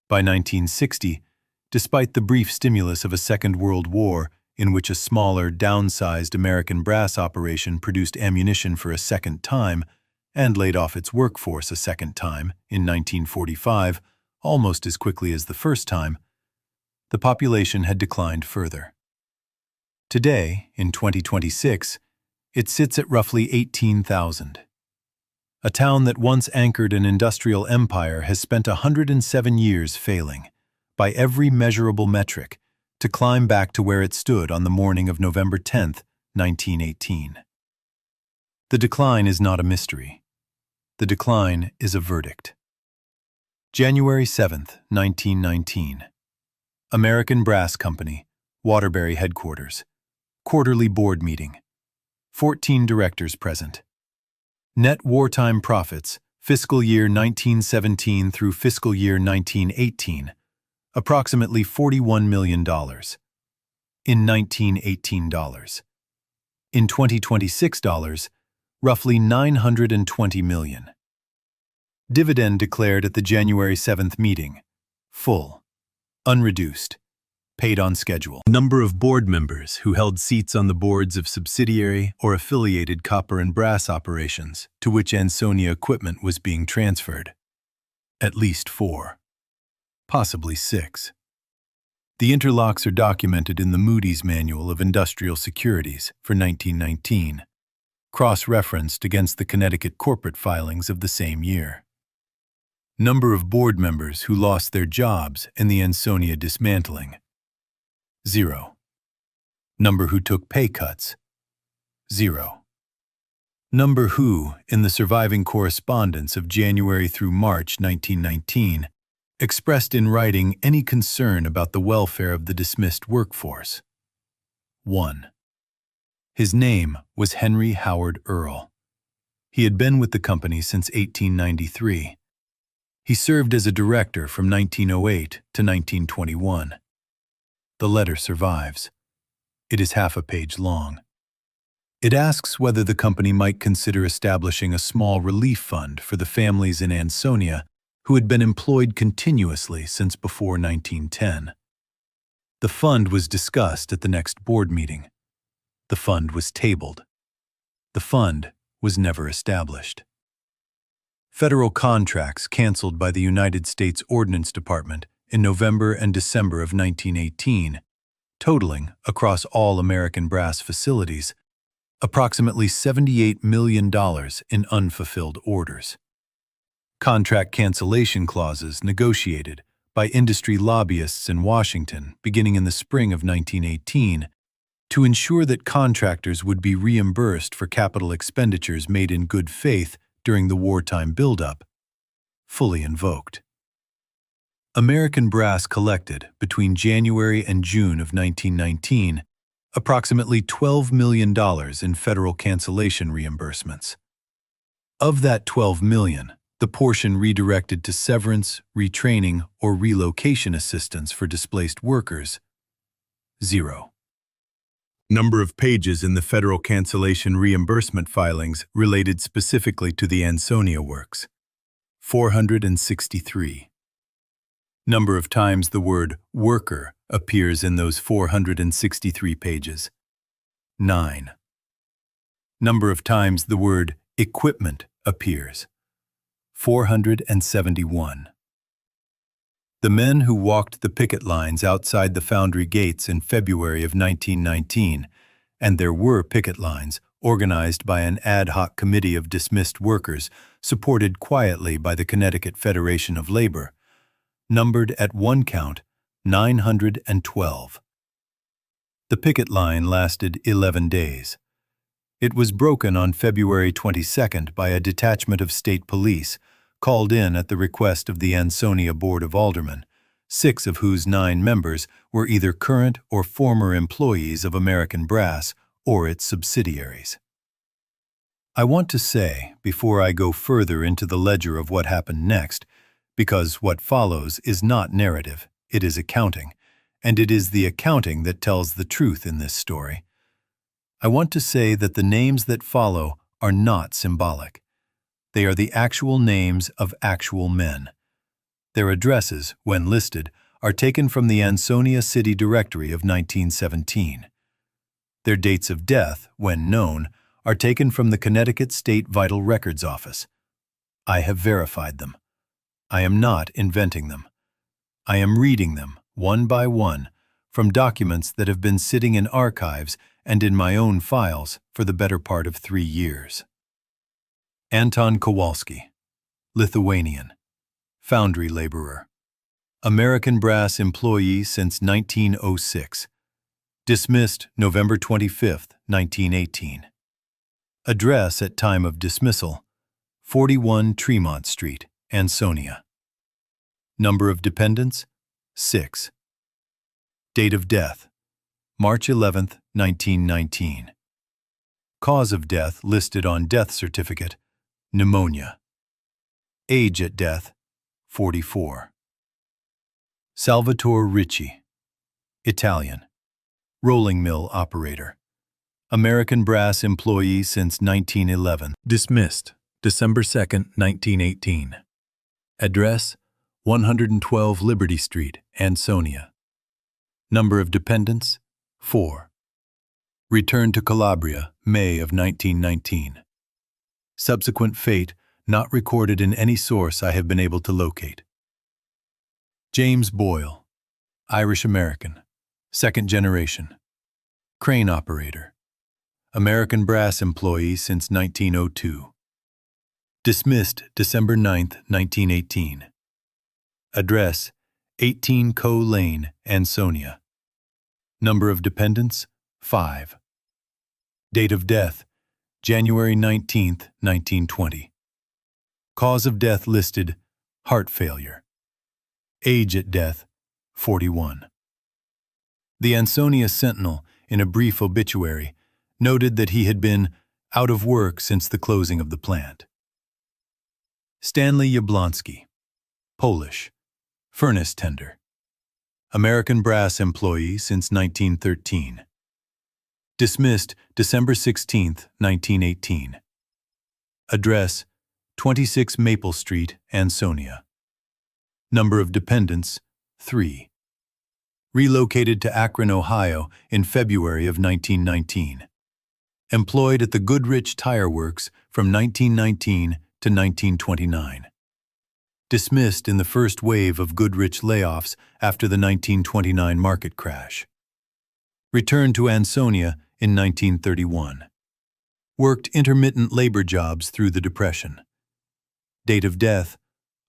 S1: By 1960, despite the brief stimulus of a Second World War in which a smaller, downsized American brass operation produced ammunition for a second time and laid off its workforce a second time in 1945, almost as quickly as the first time, the population had declined further. Today, in 2026, it sits at roughly 18,000. A town that once anchored an industrial empire has spent 107 years failing, by every measurable metric, to climb back to where it stood on the morning of November 10, 1918. The decline is not a mystery. The decline is a verdict. January 7, 1919. American Brass Company, Waterbury Headquarters. Quarterly board meeting. 14 directors present. Net wartime profits, fiscal year 1917 through fiscal year 1918, approximately $41 million. In 1918 dollars. In 2026 dollars, roughly $920 million. Dividend declared at the January 7th meeting. Full. Unreduced. Paid on schedule. Number of board members who held seats on the boards of subsidiary or affiliated copper and brass operations to which Ansonia equipment was being transferred. At least 4. Possibly 6. The interlocks are documented in the Moody's Manual of Industrial Securities for 1919, cross-referenced against the Connecticut corporate filings of the same year. Number of board members who lost their jobs in the Ansonia dismantling: 0. Number who took pay cuts: 0. Number who, in the surviving correspondence of January through March 1919, expressed in writing any concern about the welfare of the dismissed workforce: 1. His name was Henry Howard Earl. He had been with the company since 1893. He served as a director from 1908 to 1921. The letter survives. It is half a page long. It asks whether the company might consider establishing a small relief fund for the families in Ansonia who had been employed continuously since before 1910. The fund was discussed at the next board meeting. The fund was tabled. The fund was never established. Federal contracts canceled by the United States Ordnance Department in November and December of 1918, totaling, across all American Brass facilities, approximately $78 million in unfulfilled orders. Contract cancellation clauses negotiated by industry lobbyists in Washington beginning in the spring of 1918 to ensure that contractors would be reimbursed for capital expenditures made in good faith during the wartime buildup, fully invoked. American Brass collected, between January and June of 1919, approximately $12 million in federal cancellation reimbursements. Of that $12 million, the portion redirected to severance, retraining, or relocation assistance for displaced workers: 0. Number of pages in the federal cancellation reimbursement filings related specifically to the Ansonia works: 463. Number of times the word worker appears in those 463 pages: 9. Number of times the word equipment appears: 471. The men who walked the picket lines outside the foundry gates in February of 1919, and there were picket lines organized by an ad hoc committee of dismissed workers supported quietly by the Connecticut Federation of Labor, numbered at one count 912. The picket line lasted 11 days. It was broken on February 22nd by a detachment of state police called in at the request of the Ansonia Board of Aldermen, 6 of whose 9 members were either current or former employees of American Brass or its subsidiaries. I want to say, before I go further into the ledger of what happened next, because what follows is not narrative, it is accounting, and it is the accounting that tells the truth in this story. I want to say that the names that follow are not symbolic. They are the actual names of actual men. Their addresses, when listed, are taken from the Ansonia City Directory of 1917. Their dates of death, when known, are taken from the Connecticut State Vital Records Office. I have verified them. I am not inventing them. I am reading them, one by one, from documents that have been sitting in archives and in my own files for the better part of 3 years. Anton Kowalski, Lithuanian, foundry laborer, American Brass employee since 1906, dismissed November 25, 1918. Address at time of dismissal: 41 Tremont Street, Ansonia. Number of dependents: 6. Date of death: March 11, 1919. Cause of death listed on death certificate: pneumonia. Age at death: 44. Salvatore Ricci, Italian, rolling mill operator, American Brass employee since 1911. Dismissed December 2, 1918. Address: 112 Liberty Street, Ansonia. Number of dependents: 4. Returned to Calabria, May of 1919. Subsequent fate not recorded in any source I have been able to locate. James Boyle, Irish-American, second generation. Crane operator. American brass employee since 1902. Dismissed December 9, 1918. Address: 18 Coe Lane, Ansonia. Number of dependents: 5. Date of death: January 19, 1920. Cause of death listed: heart failure. Age at death: 41. The Ansonia Sentinel, in a brief obituary, noted that he had been out of work since the closing of the plant. Stanley Jablonski, Polish, furnace tender. American brass employee since 1913. Dismissed December 16, 1918. Address: 26 Maple Street, Ansonia. Number of dependents: 3. Relocated to Akron, Ohio in February of 1919. Employed at the Goodrich Tire Works from 1919 to 1929. Dismissed in the first wave of Goodrich layoffs after the 1929 market crash. Returned to Ansonia in 1931. Worked intermittent labor jobs through the Depression. Date of death: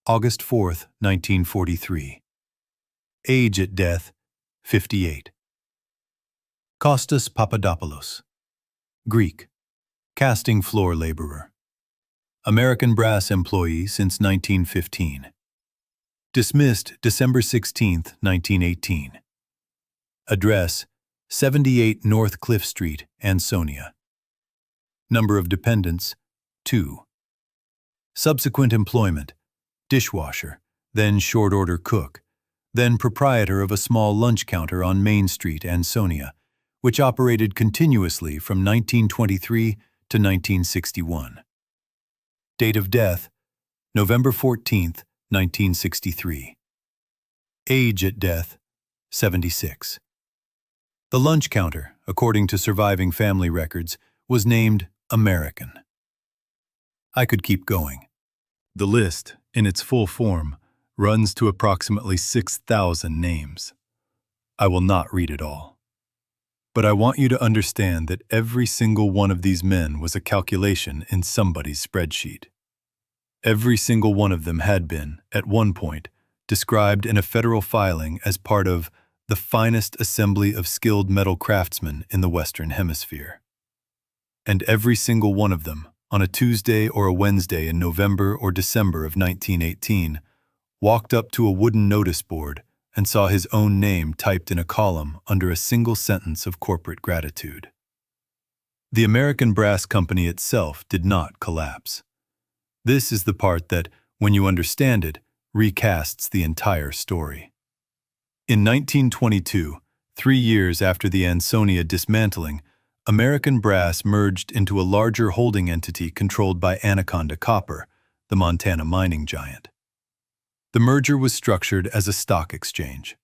S1: August 4, 1943. Age at death: 58. Kostas Papadopoulos, Greek, casting floor laborer. American brass employee since 1915. Dismissed December 16, 1918. Address: 78 North Cliff Street, Ansonia. Number of dependents: 2. Subsequent employment: dishwasher, then short-order cook, then proprietor of a small lunch counter on Main Street, Ansonia, which operated continuously from 1923 to 1961. Date of death: November 14, 1963. Age at death: 76. The lunch counter, according to surviving family records, was named American. I could keep going. The list, in its full form, runs to approximately 6,000 names. I will not read it all. But I want you to understand that every single one of these men was a calculation in somebody's spreadsheet. Every single one of them had been, at one point, described in a federal filing as part of the finest assembly of skilled metal craftsmen in the Western Hemisphere. And every single one of them, on a Tuesday or a Wednesday in November or December of 1918, walked up to a wooden notice board and saw his own name typed in a column under a single sentence of corporate gratitude. The American Brass Company itself did not collapse. This is the part that, when you understand it, recasts the entire story. In 1922, 3 years after the Ansonia dismantling, American Brass merged into a larger holding entity controlled by Anaconda Copper, the Montana mining giant. The merger was structured as a stock exchange.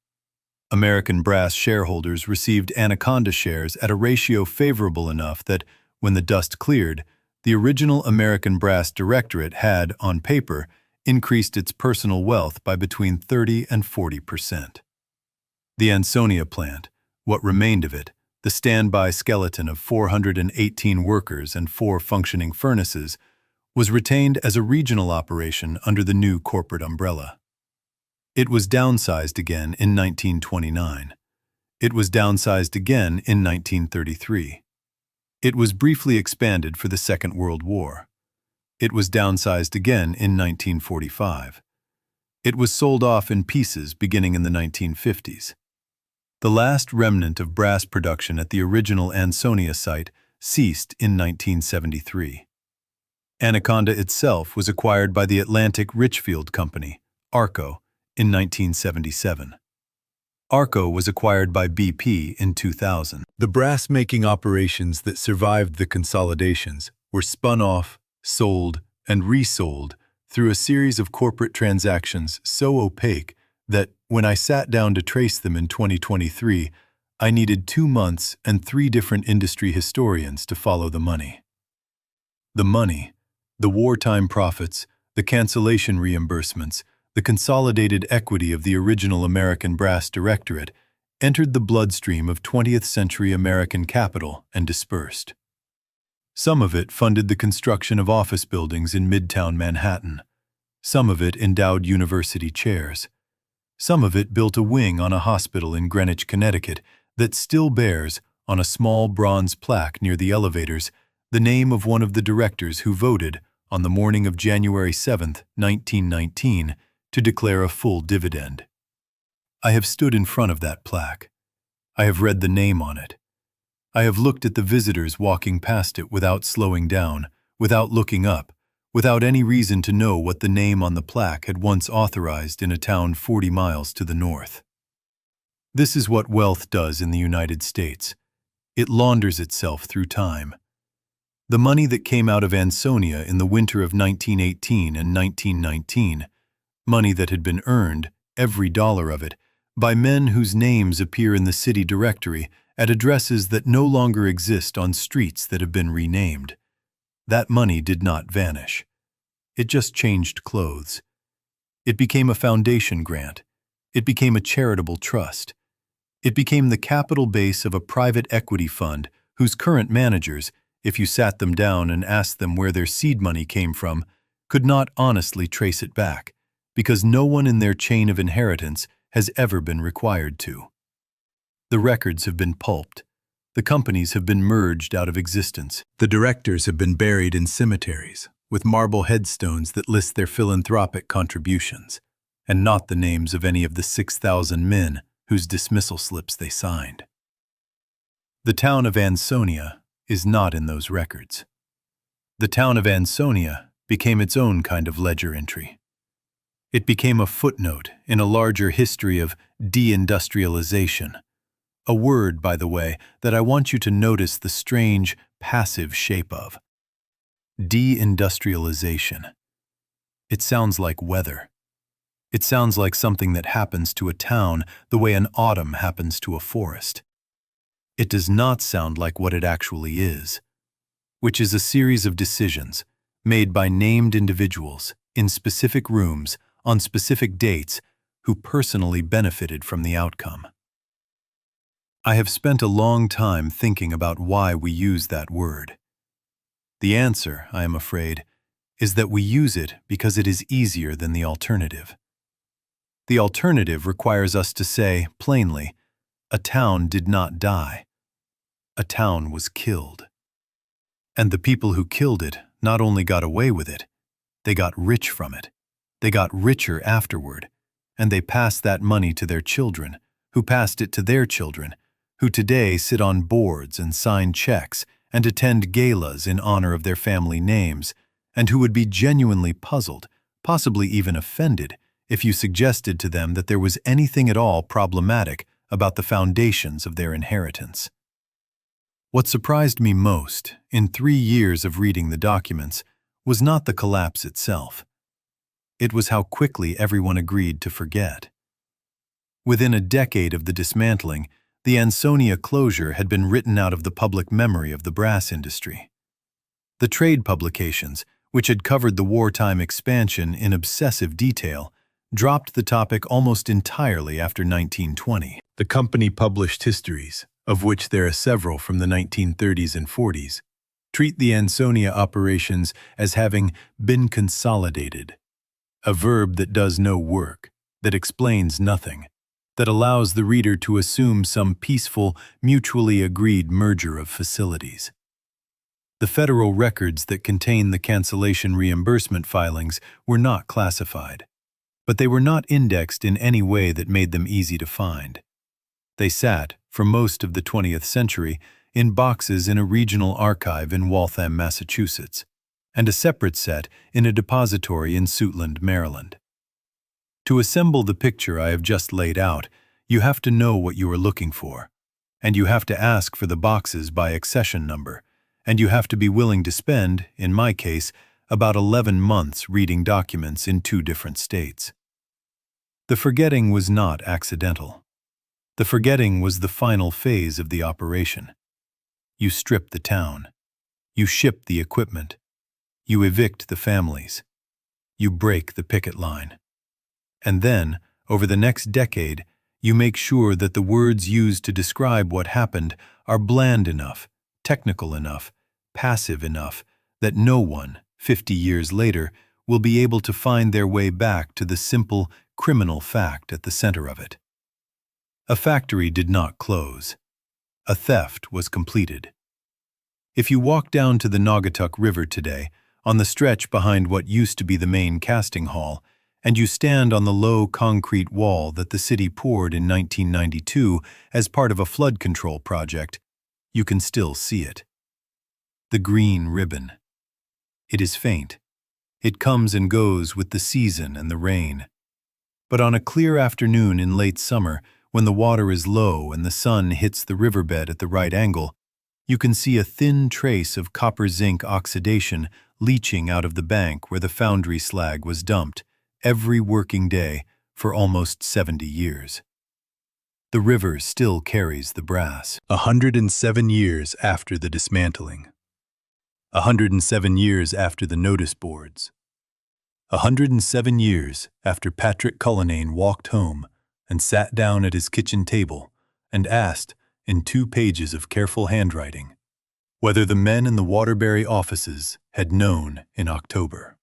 S1: American Brass shareholders received Anaconda shares at a ratio favorable enough that, when the dust cleared, the original American Brass Directorate had, on paper, increased its personal wealth by between 30 and 40%. The Ansonia plant, what remained of it, the standby skeleton of 418 workers and 4 functioning furnaces, was retained as a regional operation under the new corporate umbrella. It was downsized again in 1929. It was downsized again in 1933. It was briefly expanded for the Second World War. It was downsized again in 1945. It was sold off in pieces beginning in the 1950s. The last remnant of brass production at the original Ansonia site ceased in 1973. Anaconda itself was acquired by the Atlantic Richfield Company, ARCO, in 1977. ARCO was acquired by BP in 2000. The brass-making operations that survived the consolidations were spun off, sold, and resold through a series of corporate transactions so opaque that, when I sat down to trace them in 2023, I needed 2 months and 3 different industry historians to follow the money. The money, the wartime profits, the cancellation reimbursements, The consolidated equity of the original American Brass Directorate entered the bloodstream of 20th-century American capital and dispersed. Some of it funded the construction of office buildings in Midtown Manhattan. Some of it endowed university chairs. Some of it built a wing on a hospital in Greenwich, Connecticut that still bears, on a small bronze plaque near the elevators, the name of one of the directors who voted, on the morning of January 7, 1919, to declare a full dividend. I have stood in front of that plaque. I have read the name on it. I have looked at the visitors walking past it without slowing down, without looking up, without any reason to know what the name on the plaque had once authorized in a town 40 miles to the north. This is what wealth does in the United States. It launders itself through time. The money that came out of Ansonia in the winter of 1918 and 1919, money that had been earned, every dollar of it, by men whose names appear in the city directory at addresses that no longer exist on streets that have been renamed. That money did not vanish. It just changed clothes. It became a foundation grant. It became a charitable trust. It became the capital base of a private equity fund whose current managers, if you sat them down and asked them where their seed money came from, could not honestly trace it back, because no one in their chain of inheritance has ever been required to. The records have been pulped. The companies have been merged out of existence. The directors have been buried in cemeteries, with marble headstones that list their philanthropic contributions, and not the names of any of the 6,000 men whose dismissal slips they signed. The town of Ansonia is not in those records. The town of Ansonia became its own kind of ledger entry. It became a footnote in a larger history of deindustrialization, a word, by the way, that I want you to notice the strange, passive shape of. Deindustrialization. It sounds like weather. It sounds like something that happens to a town the way an autumn happens to a forest. It does not sound like what it actually is, which is a series of decisions made by named individuals in specific rooms on specific dates who personally benefited from the outcome. I have spent a long time thinking about why we use that word. The answer, I am afraid, is that we use it because it is easier than the alternative. The alternative requires us to say, plainly, a town did not die. A town was killed. And the people who killed it not only got away with it, they got rich from it. They got richer afterward, and they passed that money to their children, who passed it to their children, who today sit on boards and sign checks and attend galas in honor of their family names, and who would be genuinely puzzled, possibly even offended, if you suggested to them that there was anything at all problematic about the foundations of their inheritance. What surprised me most, in 3 years of reading the documents, was not the collapse itself. It was how quickly everyone agreed to forget. Within a decade of the dismantling, the Ansonia closure had been written out of the public memory of the brass industry. The trade publications, which had covered the wartime expansion in obsessive detail, dropped the topic almost entirely after 1920. The company published histories, of which there are several from the 1930s and 40s, treat the Ansonia operations as having been consolidated, a verb that does no work, that explains nothing, that allows the reader to assume some peaceful, mutually agreed merger of facilities. The federal records that contain the cancellation reimbursement filings were not classified, but they were not indexed in any way that made them easy to find. They sat, for most of the 20th century, in boxes in a regional archive in Waltham, Massachusetts, and a separate set in a depository in Suitland, Maryland. To assemble the picture I have just laid out, you have to know what you are looking for, and you have to ask for the boxes by accession number, and you have to be willing to spend, in my case, about 11 months reading documents in 2 different states. The forgetting was not accidental. The forgetting was the final phase of the operation. You strip the town. You ship the equipment. You evict the families. You break the picket line. And then, over the next decade, you make sure that the words used to describe what happened are bland enough, technical enough, passive enough, that no one, 50 years later, will be able to find their way back to the simple, criminal fact at the center of it. A factory did not close. A theft was completed. If you walk down to the Naugatuck River today, on the stretch behind what used to be the main casting hall, and you stand on the low concrete wall that the city poured in 1992 as part of a flood control project, you can still see it. The green ribbon. It is faint. It comes and goes with the season and the rain. But on a clear afternoon in late summer, when the water is low and the sun hits the riverbed at the right angle, you can see a thin trace of copper-zinc oxidation leaching out of the bank where the foundry slag was dumped, every working day for almost 70 years. The river still carries the brass. 107 years after the dismantling. 107 years after the notice boards. 107 years after Patrick Cullinane walked home and sat down at his kitchen table and asked, in 2 pages of careful handwriting, whether the men in the Waterbury offices had known in October.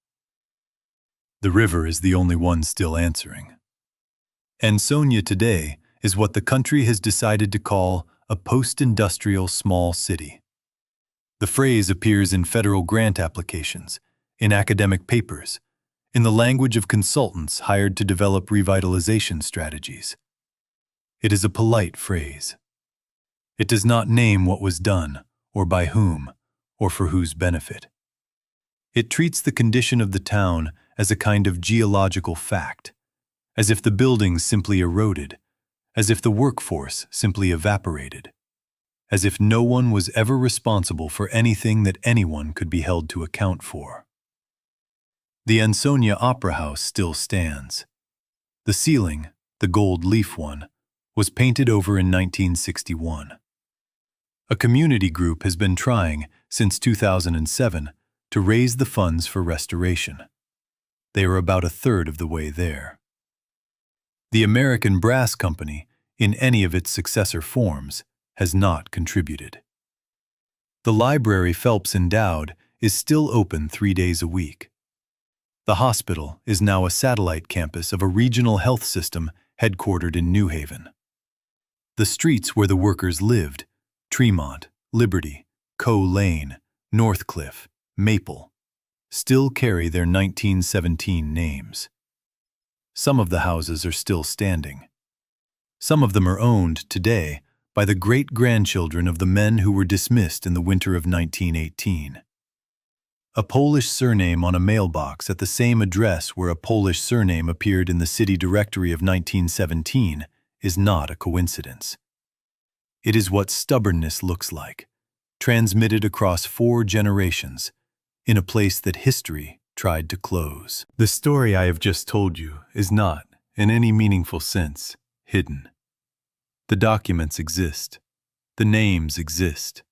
S1: The river is the only one still answering. Ansonia today is what the country has decided to call a post-industrial small city. The phrase appears in federal grant applications, in academic papers, in the language of consultants hired to develop revitalization strategies. It is a polite phrase. It does not name what was done, or by whom, or for whose benefit. It treats the condition of the town as a kind of geological fact, as if the buildings simply eroded, as if the workforce simply evaporated, as if no one was ever responsible for anything that anyone could be held to account for. The Ansonia Opera House still stands. The ceiling, the gold leaf one, was painted over in 1961. A community group has been trying, since 2007, to raise the funds for restoration. They are about 1/3 of the way there. The American Brass Company, in any of its successor forms, has not contributed. The library Phelps endowed is still open 3 days a week. The hospital is now a satellite campus of a regional health system headquartered in New Haven. The streets where the workers lived, Tremont, Liberty, Coe Lane, Northcliffe, Maple, still carry their 1917 names. Some of the houses are still standing. Some of them are owned today by the great-grandchildren of the men who were dismissed in the winter of 1918. A Polish surname on a mailbox at the same address where a Polish surname appeared in the city directory of 1917 is not a coincidence. It is what stubbornness looks like, transmitted across 4 generations, in a place that history tried to close. The story I have just told you is not, in any meaningful sense, hidden. The documents exist. The names exist.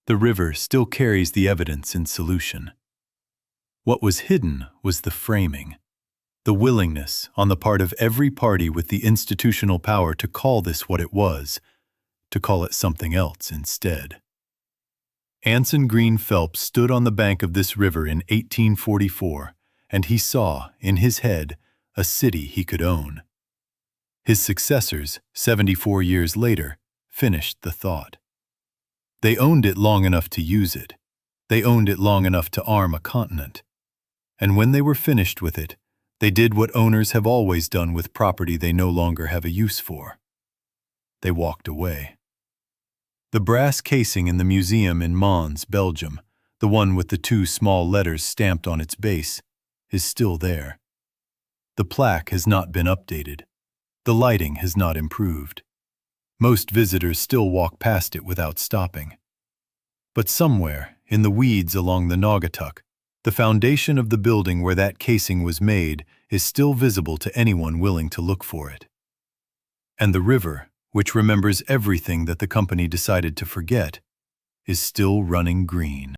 S1: The river still carries the evidence in solution. What was hidden was the framing, the willingness on the part of every party with the institutional power to call this what it was, to call it something else instead. Anson Green Phelps stood on the bank of this river in 1844, and he saw, in his head, a city he could own. His successors, 74 years later, finished the thought. They owned it long enough to use it. They owned it long enough to arm a continent. And when they were finished with it, they did what owners have always done with property they no longer have a use for. They walked away. The brass casing in the museum in Mons, Belgium, the one with the 2 small letters stamped on its base, is still there. The plaque has not been updated. The lighting has not improved. Most visitors still walk past it without stopping. But somewhere, in the weeds along the Naugatuck, the foundation of the building where that casing was made is still visible to anyone willing to look for it. And the river, which remembers everything that the company decided to forget, is still running green.